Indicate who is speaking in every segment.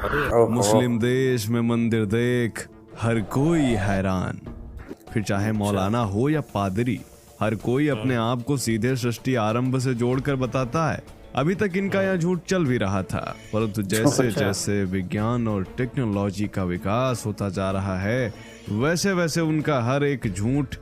Speaker 1: मुस्लिम देश में मंदिर देख हर कोई हैरान। फिर चाहे मौलाना हो या पादरी, हर कोई अपने आप को सीधे सृष्टि आरंभ से जोड़कर बताता है। अभी तक इनका यह झूठ चल भी रहा था, परंतु जैसे जैसे विज्ञान और टेक्नोलॉजी का विकास होता जा रहा है, वैसे वैसे उनका हर एक झूठ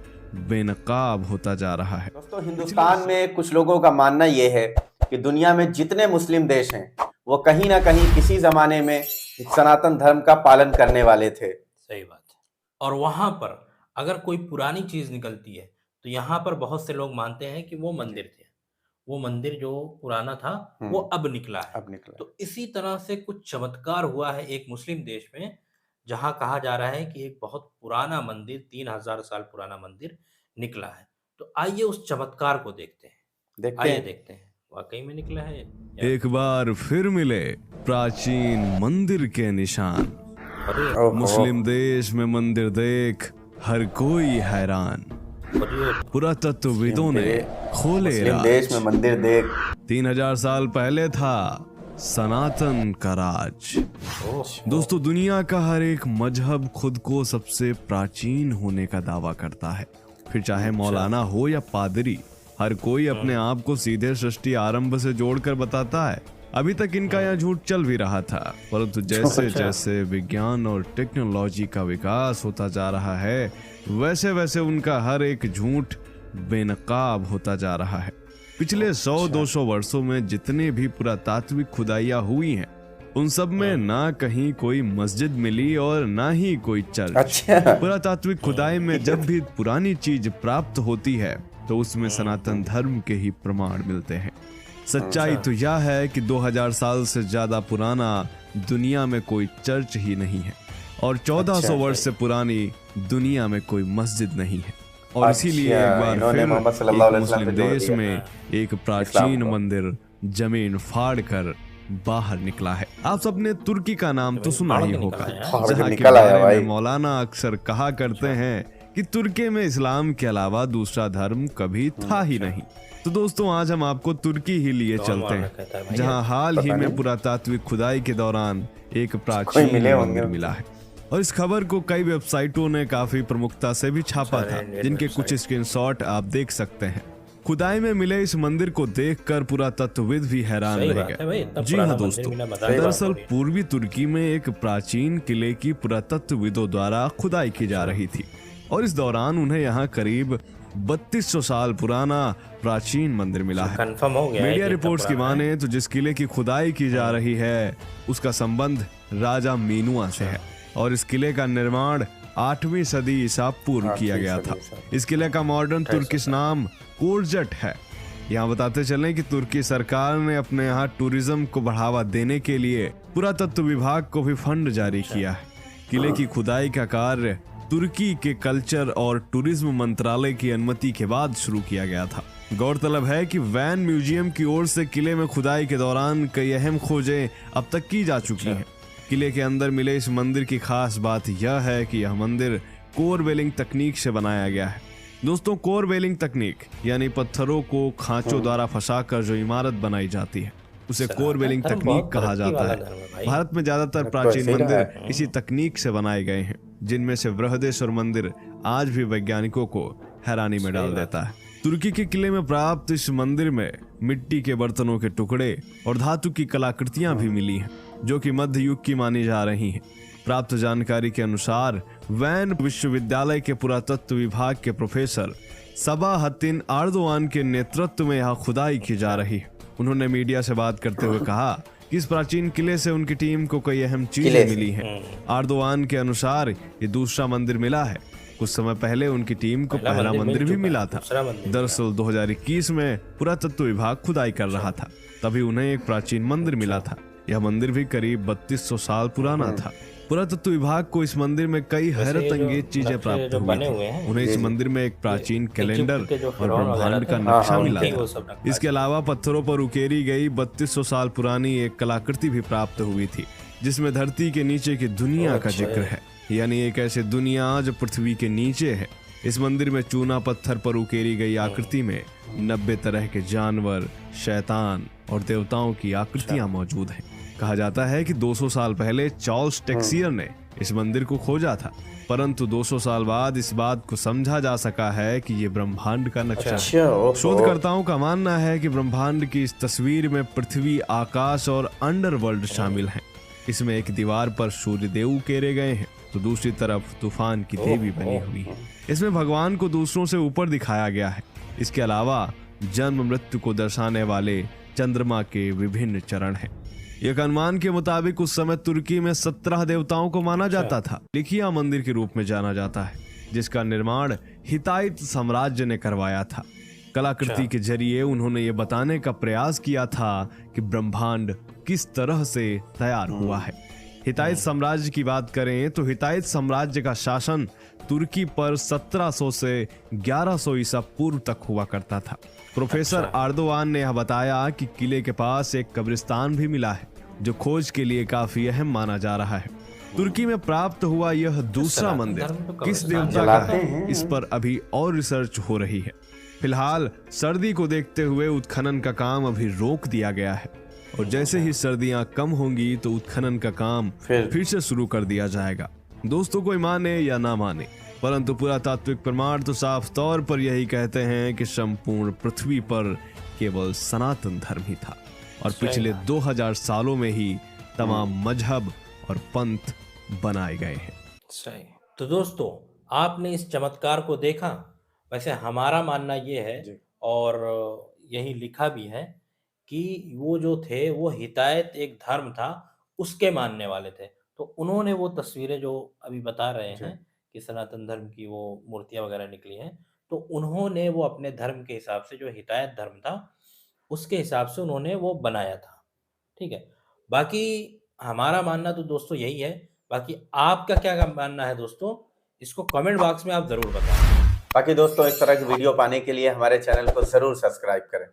Speaker 1: बेनकाब होता जा रहा है।
Speaker 2: दोस्तों, हिंदुस्तान में कुछ लोगों का मानना यह है कि दुनिया में जितने मुस्लिम देश हैं वो कहीं ना कहीं किसी जमाने में सनातन धर्म का पालन करने वाले थे।
Speaker 3: सही बात है। और वहां पर अगर कोई पुरानी चीज निकलती है तो यहाँ पर बहुत से लोग मानते हैं कि वो मंदिर थे, वो मंदिर जो पुराना था वो अब निकला है। तो इसी तरह से कुछ चमत्कार हुआ है एक मुस्लिम देश में, जहां कहा जा रहा है कि एक बहुत पुराना मंदिर, 3000 साल पुराना मंदिर निकला है। तो आइए उस चमत्कार को देखते हैं वाकई में निकला है।
Speaker 1: एक बार फिर मिले प्राचीन मंदिर के निशान। मुस्लिम देश में मंदिर देख हर कोई हैरान। पुरातत्वविदों ने खोले
Speaker 2: मुस्लिम देश में मंदिर देख
Speaker 1: 3000 साल पहले था सनातन का राज। दोस्तों, दुनिया का हर एक मजहब खुद को सबसे प्राचीन होने का दावा करता है। फिर चाहे मौलाना हो या पादरी, हर कोई अपने आप को सीधे सृष्टि आरंभ से जोड़कर बताता है। अभी तक इनका यह झूठ चल भी रहा था, परंतु जैसे जैसे विज्ञान और टेक्नोलॉजी का विकास होता जा रहा है, वैसे वैसे उनका हर एक झूठ बेनकाब होता जा रहा है। पिछले 100-200 वर्षों में जितने भी पुरातात्विक खुदाइयां हुई हैं, उन सब में ना कहीं कोई मस्जिद मिली और ना ही कोई चर्च। पुरातात्विक खुदाई में जब भी पुरानी चीज प्राप्त होती है तो उसमें सनातन धर्म के ही प्रमाण मिलते हैं। सच्चाई तो यह है कि 2000 साल से ज्यादा पुराना दुनिया में कोई चर्च ही नहीं है और 1400 वर्ष से पुरानी दुनिया में कोई मस्जिद नहीं है। और इसीलिए एक बार फिर एक मुस्लिम देश में एक प्राचीन मंदिर जमीन फाड़ कर बाहर निकला है। आप सबने तुर्की का नाम तो सुना ही होगा, जहाँ के बारे में मौलाना अक्सर कहा करते हैं कि तुर्की में इस्लाम के अलावा दूसरा धर्म कभी था ही नहीं। तो दोस्तों, आज हम आपको तुर्की ही लिए चलते हैं, जहां हाल ही में पुरातात्विक खुदाई के दौरान एक प्राचीन मंदिर मिला है। और इस खबर को कई वेबसाइटों ने काफी प्रमुखता से भी छापा था, जिनके कुछ स्क्रीनशॉट आप देख सकते हैं। खुदाई में मिले इस मंदिर को देखकर पुरातत्वविद भी हैरान रह गए। जी हाँ दोस्तों, दरअसल पूर्वी तुर्की में एक प्राचीन किले की पुरातत्वविदों द्वारा खुदाई की जा रही थी और इस दौरान उन्हें यहाँ करीब 3200 साल पुराना प्राचीन मंदिर मिला है।
Speaker 3: कंफर्म हो गया।
Speaker 1: मीडिया रिपोर्ट्स की माने तो जिस किले की खुदाई की जा रही है उसका संबंध राजा मीनुआ से है और इस किले का निर्माण 8वीं सदी ईसा पूर्व किया गया था। इस किले का मॉडर्न तुर्किश नाम कोरजट है। यहाँ बताते चलें कि तुर्की सरकार ने अपने यहाँ टूरिज्म को बढ़ावा देने के लिए पुरातत्व विभाग को भी फंड जारी किया है। किले की खुदाई का कार्य तुर्की के कल्चर और टूरिज्म मंत्रालय की अनुमति के बाद शुरू किया गया था। गौरतलब है कि वैन म्यूजियम की ओर से किले में खुदाई के दौरान कई अहम खोजें अब तक की जा चुकी हैं। किले के अंदर मिले इस मंदिर की खास बात यह है कि यह मंदिर कोर वेलिंग तकनीक से बनाया गया है। दोस्तों, कोर वेलिंग तकनीक यानी पत्थरों को खांचों द्वारा फंसाकर जो इमारत बनाई जाती है उसे कोर वेलिंग तकनीक कहा जाता है। भारत में ज्यादातर प्राचीन मंदिर इसी तकनीक से बनाए गए हैं, जिनमें से बृहदेश्वर मंदिर आज भी वैज्ञानिकों को हैरानी में डाल देता है। तुर्की के किले में प्राप्त इस मंदिर में मिट्टी के बर्तनों के टुकड़े और धातु की कलाकृतियां भी मिली हैं, जो कि मध्य युग की मानी जा रही हैं। प्राप्त जानकारी के अनुसार वैन विश्वविद्यालय के पुरातत्व विभाग के प्रोफेसर सबाहतिन आर्दोआन के नेतृत्व में यहाँ खुदाई की जा रही है। उन्होंने मीडिया से बात करते हुए कहा कि इस प्राचीन किले से उनकी टीम को कई अहम चीजें मिली हैं। आर्दोआन के अनुसार ये दूसरा मंदिर मिला है। कुछ समय पहले उनकी टीम को पहला मंदिर भी मिला था। दरअसल 2021 में पुरातत्व विभाग खुदाई कर रहा था, तभी उन्हें एक प्राचीन मंदिर मिला था। यह मंदिर भी करीब 3200 साल पुराना था। पुरातत्व विभाग को इस मंदिर में कई हैरत अंगेज चीजें प्राप्त हुई थी। उन्हें इस मंदिर में एक प्राचीन कैलेंडर और ब्रह्मांड का नक्शा मिला था। इसके अलावा पत्थरों पर उकेरी गई 3200 साल पुरानी एक कलाकृति भी प्राप्त हुई थी, जिसमें धरती के नीचे की दुनिया का जिक्र है, यानी एक ऐसी दुनिया जो पृथ्वी के नीचे है। इस मंदिर में चूना पत्थर पर उकेरी गई आकृति में 90 तरह के जानवर, शैतान और देवताओं की आकृतियां मौजूद हैं। कहा जाता है कि 200 साल पहले चार्ल्स टेक्सियर ने इस मंदिर को खोजा था, परंतु 200 साल बाद इस बात को समझा जा सका है कि ये ब्रह्मांड का नक्शा है। शोधकर्ताओं का मानना है कि ब्रह्मांड की इस तस्वीर में पृथ्वी, आकाश और अंडरवर्ल्ड शामिल हैं। इसमें एक दीवार पर सूर्यदेव उकेरे गए हैं तो दूसरी तरफ तूफान की देवी बनी हुई है। इसमें भगवान को दूसरों से ऊपर दिखाया गया है। इसके अलावा जन्म मृत्यु को दर्शाने वाले चंद्रमा के विभिन्न चरण हैं। एक अनुमान के मुताबिक उस समय तुर्की में 17 देवताओं को माना जाता था। लिखिया मंदिर के रूप में जाना जाता है, जिसका निर्माण हिताइत साम्राज्य ने करवाया था। कलाकृति के जरिए उन्होंने ये बताने का प्रयास किया था कि ब्रह्मांड किस तरह से तैयार हुआ है। हिताइत साम्राज्य की बात करें तो हिताइत साम्राज्य का शासन तुर्की पर 1700 से 1100 ईसा पूर्व तक हुआ करता था। प्रोफेसर आर्दोआन ने यह बताया कि किले के पास एक कब्रिस्तान भी मिला है, जो खोज के लिए काफी अहम माना जा रहा है। तुर्की में प्राप्त हुआ यह दूसरा मंदिर किस देवता का है, इस पर अभी और रिसर्च हो रही है। फिलहाल सर्दी को देखते हुए उत्खनन का काम अभी रोक दिया गया है और जैसे ही सर्दियां कम होंगी तो उत्खनन का काम फिर से शुरू कर दिया जाएगा। दोस्तों, कोई माने या ना माने, परंतु पुरातात्विक प्रमाण तो साफ तौर पर यही कहते हैं कि संपूर्ण पृथ्वी पर केवल सनातन धर्म ही था और पिछले 2000 सालों में ही तमाम मजहब और पंथ बनाए गए हैं।
Speaker 3: सही। तो दोस्तों, आपने इस चमत्कार को देखा। वैसे हमारा मानना ये है और यही लिखा भी है कि वो जो थे वो हितायत एक धर्म था, उसके मानने वाले थे। तो उन्होंने वो तस्वीरें जो अभी बता रहे हैं कि सनातन धर्म की वो मूर्तियां वगैरह निकली हैं, तो उन्होंने वो अपने धर्म के हिसाब से, जो हितायत धर्म था उसके हिसाब से उन्होंने वो बनाया था। ठीक है। बाकी हमारा मानना तो दोस्तों यही है। बाकी आपका क्या मानना है दोस्तों, इसको कमेंट बॉक्स में आप जरूर बताएं।
Speaker 2: बाकी दोस्तों, इस तरह की वीडियो पाने के लिए हमारे चैनल को जरूर सब्सक्राइब करें।